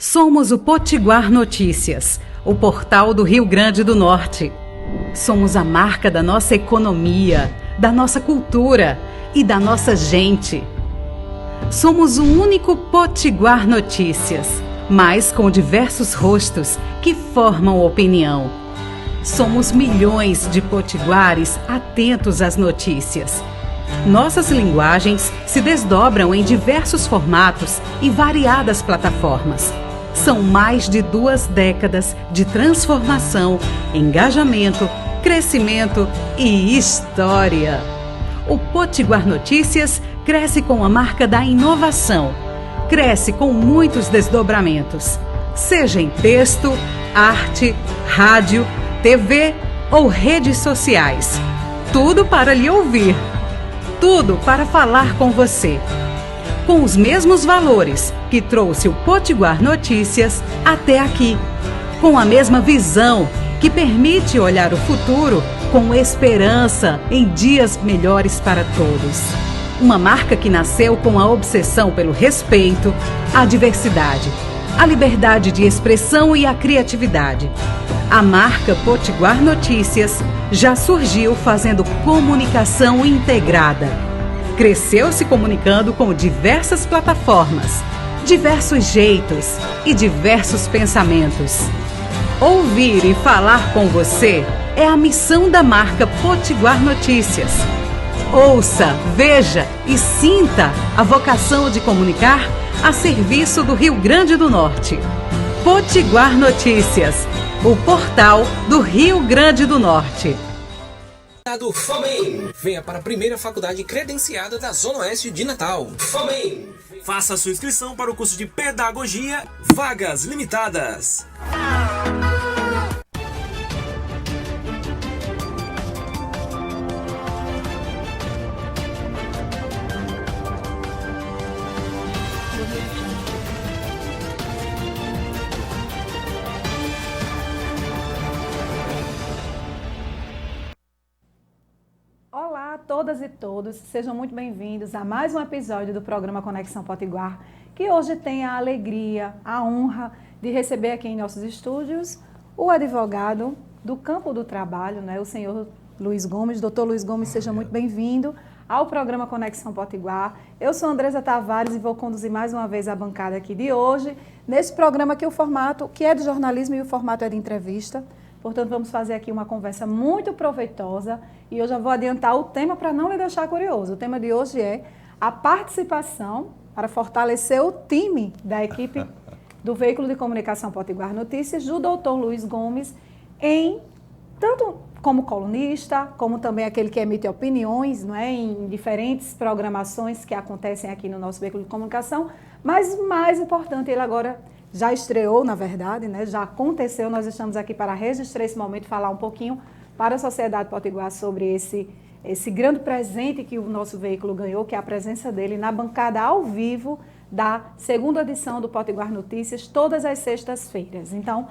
Somos o Potiguar Notícias, o portal do Rio Grande do Norte. Somos a marca da nossa economia, da nossa cultura e da nossa gente. Somos o único Potiguar Notícias, mas com diversos rostos que formam opinião. Somos milhões de potiguares atentos às notícias. Nossas linguagens se desdobram em diversos formatos e variadas plataformas. São mais de 2 décadas de transformação, engajamento, crescimento e história. O Potiguar Notícias cresce com a marca da inovação. Cresce com muitos desdobramentos, seja em texto, arte, rádio, TV ou redes sociais. Tudo para lhe ouvir. Tudo para falar com você. Com os mesmos valores que trouxe o Potiguar Notícias até aqui. Com a mesma visão que permite olhar o futuro com esperança em dias melhores para todos. Uma marca que nasceu com a obsessão pelo respeito, a diversidade, a liberdade de expressão e a criatividade. A marca Potiguar Notícias já surgiu fazendo comunicação integrada. Cresceu se comunicando com diversas plataformas, diversos jeitos e diversos pensamentos. Ouvir e falar com você é a missão da marca Potiguar Notícias. Ouça, veja e sinta a vocação de comunicar a serviço do Rio Grande do Norte. Potiguar Notícias, o portal do Rio Grande do Norte. FAMEM. Venha para a primeira faculdade credenciada da Zona Oeste de Natal. FAMEM. Faça sua inscrição para o curso de Pedagogia, vagas limitadas. Olá a todas e todos, sejam muito bem-vindos a mais um episódio do programa Conexão Potiguar, que hoje tem a alegria, a honra de receber aqui em nossos estúdios o advogado do campo do trabalho, o senhor Luiz Gomes. Doutor Luiz Gomes, seja muito bem-vindo ao programa Conexão Potiguar. Eu sou Andresa Tavares e vou conduzir mais uma vez a bancada aqui de hoje, nesse programa que o formato que é de jornalismo e o formato é de entrevista. Portanto, vamos fazer aqui uma conversa muito proveitosa e eu já vou adiantar o tema para não lhe deixar curioso. O tema de hoje é a participação para fortalecer o time da equipe do Veículo de Comunicação Potiguar Notícias, do doutor Luiz Gomes, tanto como colunista, como também aquele que emite opiniões, em diferentes programações que acontecem aqui no nosso Veículo de Comunicação, mas o mais importante, ele agora já estreou, na verdade, já aconteceu. Nós estamos aqui para registrar esse momento, falar um pouquinho para a sociedade potiguar sobre esse grande presente que o nosso veículo ganhou, que é a presença dele na bancada ao vivo da segunda edição do Potiguar Notícias, todas as sextas-feiras. Então,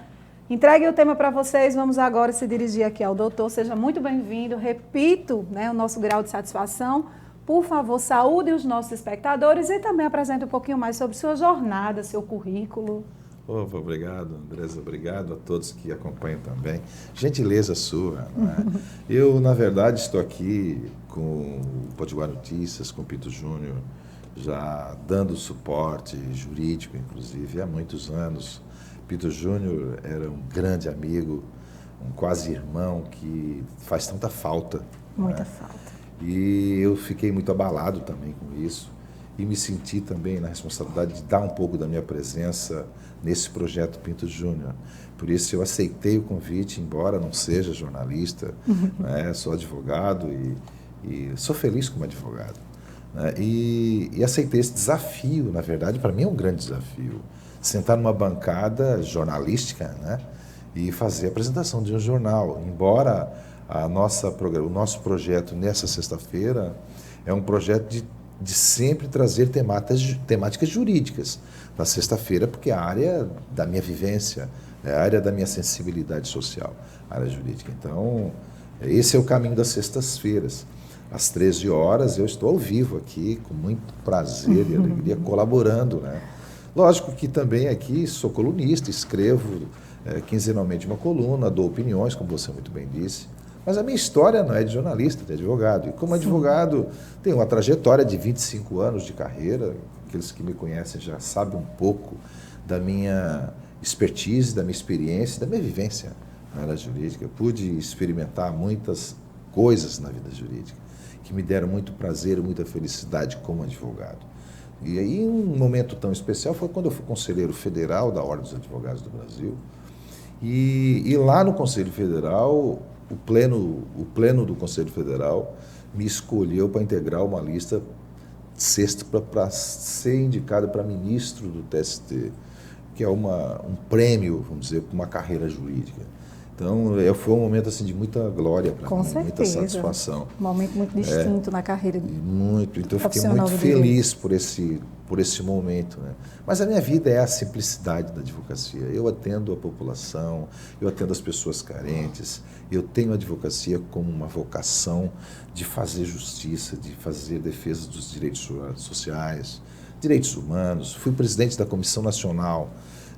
entregue o tema para vocês, vamos agora se dirigir aqui ao doutor. Seja muito bem-vindo, repito, o nosso grau de satisfação. Por favor, saúde os nossos espectadores e também apresente um pouquinho mais sobre sua jornada, seu currículo. Opa, obrigado, Andresa. Obrigado a todos que acompanham também. Gentileza sua. Eu, na verdade, estou aqui com o Potiguar Notícias, com o Pinto Júnior, já dando suporte jurídico, inclusive, há muitos anos. Pinto Júnior era um grande amigo, um quase irmão que faz tanta falta. Muita falta. E eu fiquei muito abalado também com isso e me senti também na responsabilidade de dar um pouco da minha presença nesse projeto Pinto Júnior. Por isso eu aceitei o convite, embora não seja jornalista, sou advogado e sou feliz como advogado. E aceitei esse desafio, na verdade, para mim é um grande desafio. Sentar numa bancada jornalística, e fazer a apresentação de um jornal, embora o nosso projeto nessa sexta-feira é um projeto de sempre trazer temáticas jurídicas na sexta-feira, porque é a área da minha vivência, é a área da minha sensibilidade social, a área jurídica. Então, esse é o caminho das sextas-feiras. Às 13 horas eu estou ao vivo aqui, com muito prazer e alegria, colaborando, Lógico que também aqui sou colunista, escrevo quinzenalmente uma coluna, dou opiniões, como você muito bem disse. Mas a minha história não é de jornalista, é de advogado. E como advogado, tenho uma trajetória de 25 anos de carreira. Aqueles que me conhecem já sabem um pouco da minha expertise, da minha experiência, da minha vivência na área jurídica. Eu pude experimentar muitas coisas na vida jurídica que me deram muito prazer e muita felicidade como advogado. E aí um momento tão especial foi quando eu fui conselheiro federal da Ordem dos Advogados do Brasil. E lá no Conselho Federal, o pleno do Conselho Federal me escolheu para integrar uma lista sexta para ser indicado para ministro do TST, que é um prêmio, vamos dizer, para uma carreira jurídica. Então, foi um momento assim, de muita glória para mim, muita satisfação. Um momento muito distinto na carreira. Muito. Então, eu fiquei muito feliz por esse momento. Né? Mas a minha vida é a simplicidade da advocacia. Eu atendo a população, eu atendo as pessoas carentes, eu tenho a advocacia como uma vocação de fazer justiça, de fazer defesa dos direitos sociais, direitos humanos. Fui presidente da Comissão Nacional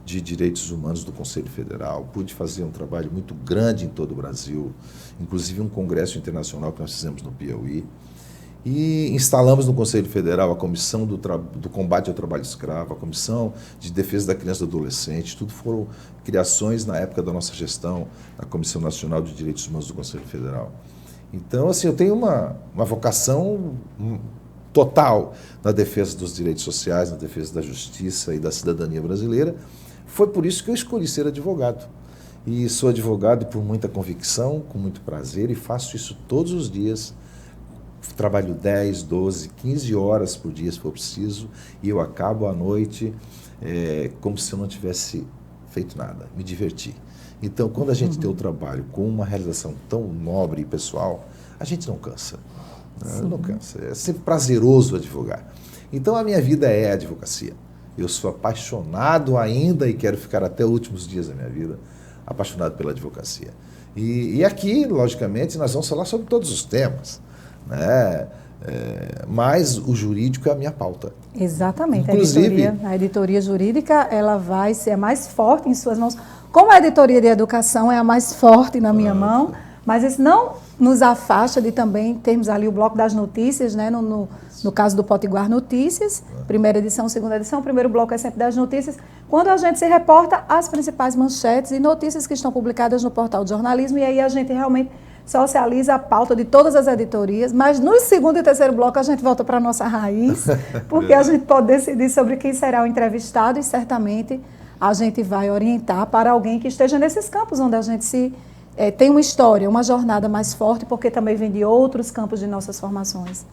de Direitos Humanos do Conselho Federal, pude fazer um trabalho muito grande em todo o Brasil, inclusive um congresso internacional que nós fizemos no Piauí, e instalamos no Conselho Federal a Comissão do Combate ao Trabalho Escravo, a Comissão de Defesa da Criança e do Adolescente, tudo foram criações na época da nossa gestão na Comissão Nacional de Direitos Humanos do Conselho Federal. Então, assim, eu tenho uma vocação total na defesa dos direitos sociais, na defesa da justiça e da cidadania brasileira. Foi por isso que eu escolhi ser advogado. E sou advogado por muita convicção, com muito prazer, e faço isso todos os dias. Trabalho 10, 12, 15 horas por dia, se for preciso, e eu acabo à noite como se eu não tivesse feito nada, me diverti. Então, quando a gente tem o trabalho com uma realização tão nobre e pessoal, a gente não cansa. Não cansa. É sempre prazeroso advogar. Então, a minha vida é a advocacia. Eu sou apaixonado ainda e quero ficar até os últimos dias da minha vida apaixonado pela advocacia. E aqui, logicamente, nós vamos falar sobre todos os temas, né? Mas o jurídico é a minha pauta. Exatamente. Inclusive, a editoria jurídica, ela vai ser a mais forte em suas mãos. Como a editoria de educação é a mais forte na minha mão, mas isso não nos afasta de também termos ali o bloco das notícias, né? No caso do Potiguar Notícias, primeira edição, segunda edição, o primeiro bloco é sempre das notícias, quando a gente se reporta às principais manchetes e notícias que estão publicadas no portal de jornalismo, e aí a gente realmente socializa a pauta de todas as editorias, mas no segundo e terceiro bloco a gente volta para a nossa raiz, porque a gente pode decidir sobre quem será o entrevistado e certamente a gente vai orientar para alguém que esteja nesses campos onde a gente tem uma história, uma jornada mais forte, porque também vem de outros campos de nossas formações.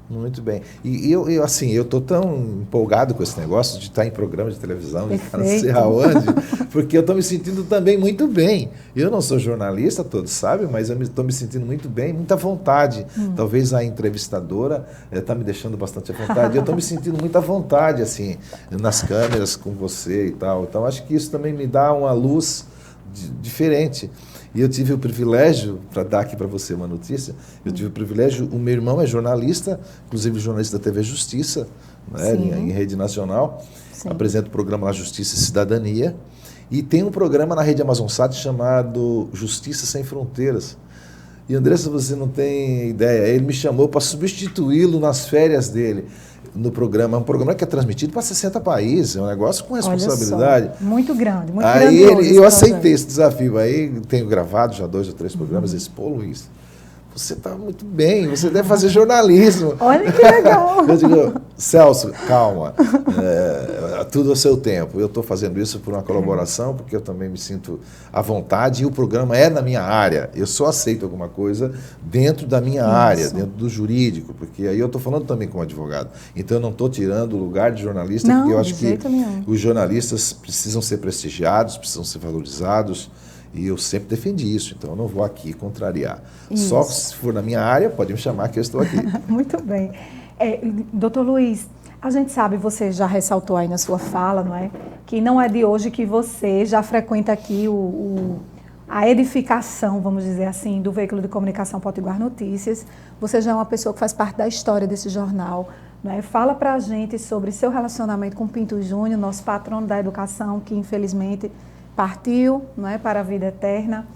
Muito bem. E eu estou tão empolgado com esse negócio de estar em programa de televisão, de estar não sei aonde, porque eu estou me sentindo também muito bem. Eu não sou jornalista, todos sabem, mas eu estou me sentindo muito bem, muita vontade. Talvez a entrevistadora está me deixando bastante à vontade. Eu estou me sentindo muita vontade, assim, nas câmeras com você e tal. Então, acho que isso também me dá uma luz diferente. E eu tive o privilégio, para dar aqui para você uma notícia, eu tive o privilégio, o meu irmão é jornalista, inclusive jornalista da TV Justiça, né, em rede nacional, apresenta o programa lá Justiça e Cidadania, e tem um programa na rede Amazonsat chamado Justiça Sem Fronteiras. E Andressa, você não tem ideia, ele me chamou para substituí-lo nas férias dele. No programa, um programa que é transmitido para 60 países, é um negócio com responsabilidade. Só, muito grande, muito grande. Aí eu aceitei esse desafio, aí tenho gravado já 2 ou 3 programas, esse pô, Luiz, você está muito bem, você deve fazer jornalismo. Olha que legal. Eu digo, Celso, calma, tudo ao seu tempo. Eu estou fazendo isso por uma colaboração, porque eu também me sinto à vontade e o programa é na minha área. Eu só aceito alguma coisa dentro da minha área, dentro do jurídico, porque aí eu estou falando também como advogado. Então eu não estou tirando o lugar de jornalista, porque eu acho que os jornalistas precisam ser prestigiados, precisam ser valorizados. E eu sempre defendi isso, então eu não vou aqui contrariar. Isso. Só se for na minha área, pode me chamar que eu estou aqui. Muito bem. Doutor Luiz, a gente sabe, você já ressaltou aí na sua fala, não é? Que não é de hoje que você já frequenta aqui a edificação, vamos dizer assim, do veículo de comunicação Potiguar Notícias. Você já é uma pessoa que faz parte da história desse jornal. né? Fala para a gente sobre seu relacionamento com Pinto Júnior, nosso patrono da educação, que infelizmente partiu, né, para a vida eterna.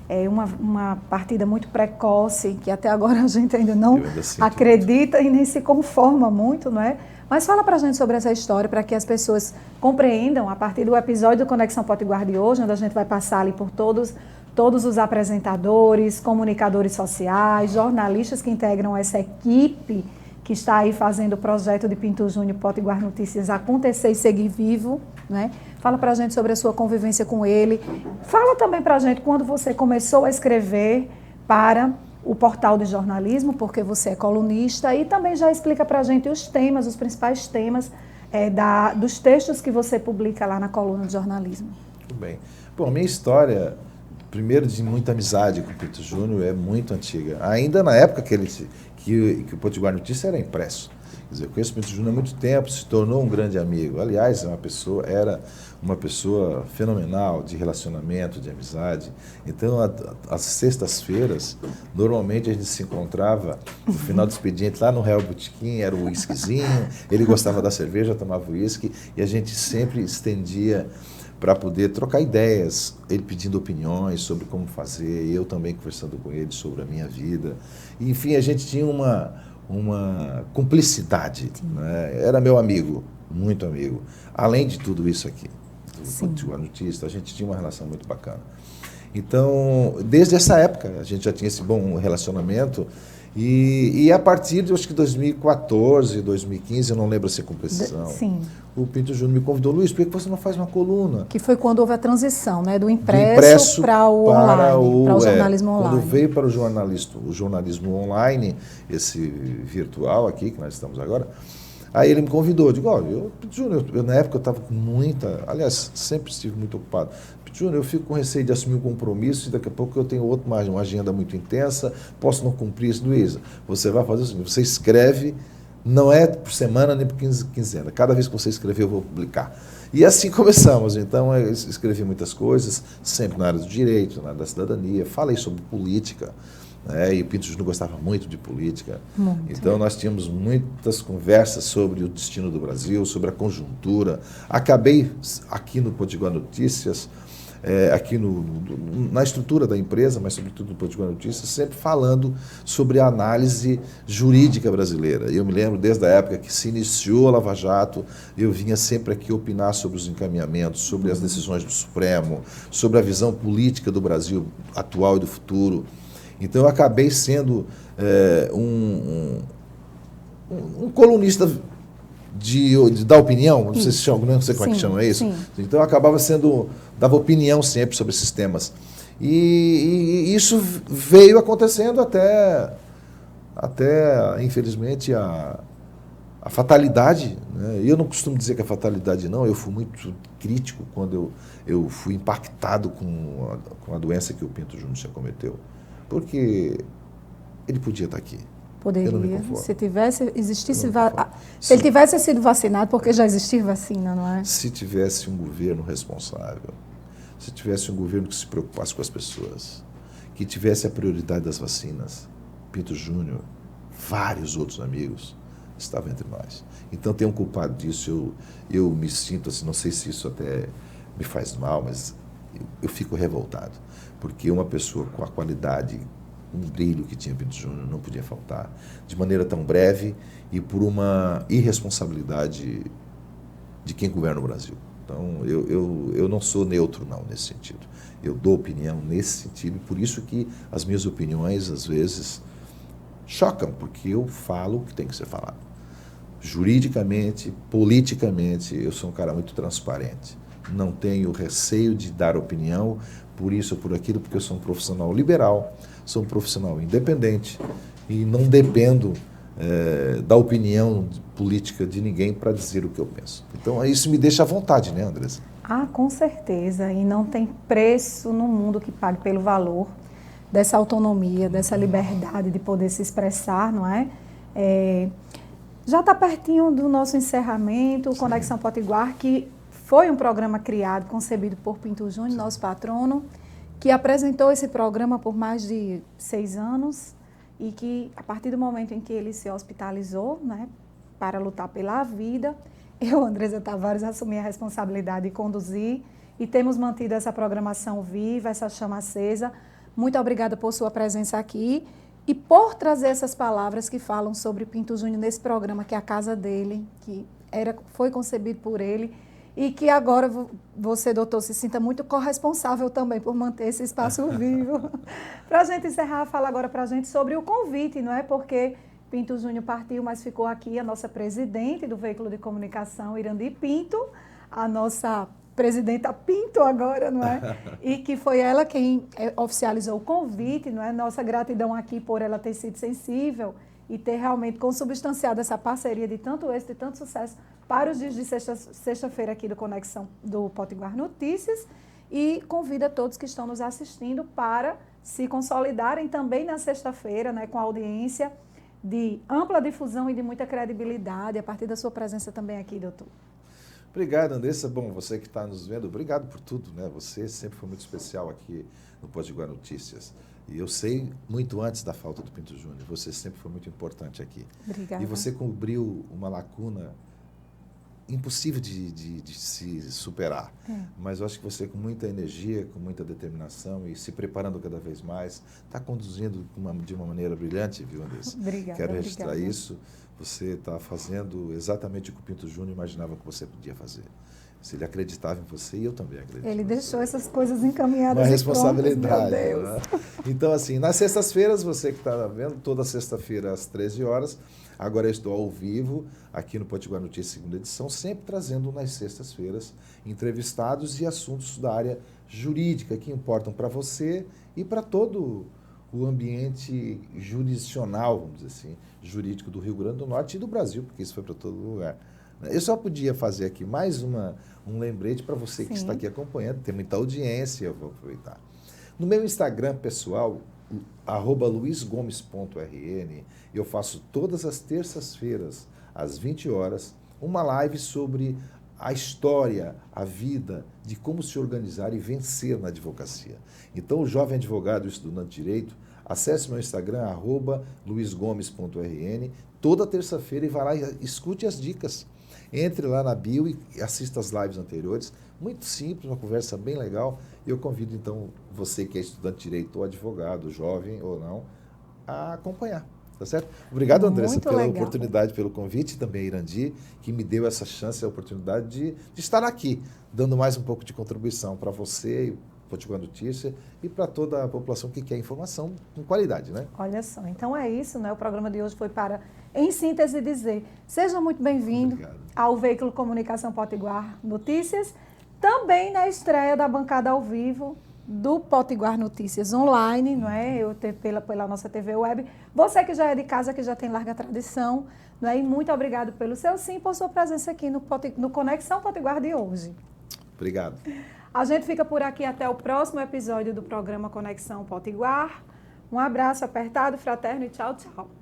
É uma partida muito precoce, que até agora a gente ainda não acredita e nem se conforma muito, não é? Mas fala para a gente sobre essa história, para que as pessoas compreendam, a partir do episódio do Conexão Potiguar de hoje, onde a gente vai passar ali por todos os apresentadores, comunicadores sociais, jornalistas que integram essa equipe que está aí fazendo o projeto de Pinto Júnior Potiguar Notícias acontecer e seguir vivo, né? Fala para a gente sobre a sua convivência com ele. Fala também para a gente quando você começou a escrever para o portal de jornalismo, porque você é colunista, e também já explica para a gente os temas, os principais temas dos textos que você publica lá na coluna de jornalismo. Muito bem. Bom, minha história, primeiro, de muita amizade com o Pinto Júnior, é muito antiga. Ainda na época que o Potiguar Notícias era impresso. Quer dizer, eu conheço o Pinto Júnior há muito tempo, se tornou um grande amigo. Aliás, era uma pessoa fenomenal de relacionamento, de amizade. Então, às sextas-feiras, normalmente a gente se encontrava no final do expediente lá no Real Botequim, era o whiskyzinho, ele gostava da cerveja, tomava whisky, e a gente sempre estendia para poder trocar ideias, ele pedindo opiniões sobre como fazer, eu também conversando com ele sobre a minha vida. E, enfim, a gente tinha uma cumplicidade, né? Era meu amigo, muito amigo. Além de tudo isso aqui, do Potiguar Notícias, a gente tinha uma relação muito bacana. Então, desde essa época, a gente já tinha esse bom relacionamento. E a partir de, acho que 2014, 2015, eu não lembro assim com precisão, o Pinto Júnior me convidou: Luiz, por que você não faz uma coluna? Que foi quando houve a transição, né, do impresso para o online, para o jornalismo online. Quando veio para o jornalismo online, esse virtual aqui, que nós estamos agora, aí ele me convidou. Eu digo: olha, Pinto Júnior, na época eu estava com aliás, sempre estive muito ocupado. Júnior, eu fico com receio de assumir um compromisso e daqui a pouco eu tenho uma agenda muito intensa, posso não cumprir isso. Luísa, você vai fazer o seguinte: você escreve, não é por semana nem por quinzena, cada vez que você escrever eu vou publicar. E assim começamos. Então eu escrevi muitas coisas, sempre na área do direito, na área da cidadania, falei sobre política, né? E o Pinto Júnior gostava muito de política. Então nós tínhamos muitas conversas sobre o destino do Brasil, sobre a conjuntura. Acabei aqui no Potiguar Notícias, aqui na estrutura da empresa, mas sobretudo no Potiguar Notícias, sempre falando sobre a análise jurídica brasileira. Eu me lembro desde a época que se iniciou a Lava Jato, eu vinha sempre aqui opinar sobre os encaminhamentos, sobre as decisões do Supremo, sobre a visão política do Brasil atual e do futuro. Então eu acabei sendo um colunista da opinião, não sei como é que chama isso. Sim. Então eu acabava dava opinião sempre sobre esses temas. E isso veio acontecendo até infelizmente, a fatalidade, né? Eu não costumo dizer que é fatalidade, não. Eu fui muito crítico quando eu fui impactado com a doença que o Pinto Júnior se acometeu. Porque ele podia estar aqui. Poderia, se ele tivesse sido vacinado, porque já existia vacina, não é? Se tivesse um governo responsável, se tivesse um governo que se preocupasse com as pessoas, que tivesse a prioridade das vacinas, Pinto Júnior, vários outros amigos estavam entre nós. Então tem um culpado disso, eu me sinto assim, não sei se isso até me faz mal, mas eu fico revoltado, porque uma pessoa com a qualidade, um brilho que tinha Pinto Júnior não podia faltar, de maneira tão breve e por uma irresponsabilidade de quem governa o Brasil. Então, eu não sou neutro, não, nesse sentido. Eu dou opinião nesse sentido, e por isso que as minhas opiniões, às vezes, chocam, porque eu falo o que tem que ser falado. Juridicamente, politicamente, eu sou um cara muito transparente. Não tenho receio de dar opinião por isso ou por aquilo, porque eu sou um profissional liberal, sou um profissional independente e não dependo da opinião política de ninguém para dizer o que eu penso. Então, isso me deixa à vontade, né, Andressa? Ah, com certeza. E não tem preço no mundo que pague pelo valor dessa autonomia, dessa liberdade de poder se expressar, não é? Já está pertinho do nosso encerramento, o Conexão Potiguar, que foi um programa criado, concebido por Pinto Júnior, nosso patrono, que apresentou esse programa por mais de 6 anos e que, a partir do momento em que ele se hospitalizou, né, para lutar pela vida. Eu, Andresa Tavares, assumi a responsabilidade de conduzir e temos mantido essa programação viva, essa chama acesa. Muito obrigada por sua presença aqui e por trazer essas palavras que falam sobre Pinto Júnior nesse programa, que é a casa dele, que foi concebido por ele e que agora você, doutor, se sinta muito corresponsável também por manter esse espaço vivo. Para a gente encerrar, fala agora para a gente sobre o convite, não é? Porque Pinto Júnior partiu, mas ficou aqui a nossa presidente do veículo de comunicação, Irandi Pinto, a nossa presidenta Pinto agora, não é? E que foi ela quem oficializou o convite, não é? Nossa gratidão aqui por ela ter sido sensível e ter realmente consubstanciado essa parceria de tanto êxito e tanto sucesso para os dias de sexta-feira aqui do Conexão do Potiguar Notícias, e convida todos que estão nos assistindo para se consolidarem também na sexta-feira, né, com a audiência de ampla difusão e de muita credibilidade, a partir da sua presença também aqui, doutor. Obrigado, Andressa. Bom, você que está nos vendo, obrigado por tudo, né? Você sempre foi muito especial aqui no Potiguar Notícias. E eu sei muito antes da falta do Pinto Júnior, você sempre foi muito importante aqui. Obrigada. E você cobriu uma lacuna impossível de se superar. Mas eu acho que você, com muita energia, com muita determinação e se preparando cada vez mais, está conduzindo de uma maneira brilhante, viu, Andressa? Obrigada. Quero registrar isso. Você está fazendo exatamente o que o Pinto Júnior imaginava que você podia fazer. Se ele acreditava em você, e eu também acredito. Ele deixou essas coisas encaminhadas. Uma responsabilidade. Prontas, né? Então, assim, nas sextas-feiras, você que está vendo, toda sexta-feira às 13 horas, agora eu estou ao vivo, aqui no Potiguar Notícias, segunda edição, sempre trazendo nas sextas-feiras entrevistados e assuntos da área jurídica que importam para você e para todo o ambiente jurisdicional, vamos dizer assim, jurídico do Rio Grande do Norte e do Brasil, porque isso foi para todo lugar. Eu só podia fazer aqui mais um lembrete para você que está aqui acompanhando, tem muita audiência, eu vou aproveitar. No meu Instagram pessoal, @luisgomes.rn, eu faço todas as terças-feiras, às 20 horas, uma live sobre a história, a vida, de como se organizar e vencer na advocacia. Então, o jovem advogado, estudante de direito, acesse meu Instagram, @luisgomes.rn, toda terça-feira, e vai lá e escute as dicas. Entre lá na bio e assista as lives anteriores. Muito simples, uma conversa bem legal. Eu convido, então, você que é estudante de direito ou advogado, jovem ou não, a acompanhar. Tá certo? Obrigado, Andressa, pela oportunidade, pelo convite, e também a Irandi, que me deu essa chance, a oportunidade de estar aqui, dando mais um pouco de contribuição para você e Potiguar Notícia e para toda a população que quer informação com qualidade, né? Olha só, então é isso, né? O programa de hoje foi para, em síntese, dizer: seja muito bem-vindo ao veículo Comunicação Potiguar Notícias, também na estreia da bancada ao vivo do Potiguar Notícias Online, não é? Pela nossa TV Web. Você que já é de casa, que já tem larga tradição, não é? E muito obrigado pelo seu sim, por sua presença aqui no Conexão Potiguar de hoje. Obrigado. A gente fica por aqui até o próximo episódio do programa Conexão Potiguar. Um abraço apertado, fraterno e tchau, tchau.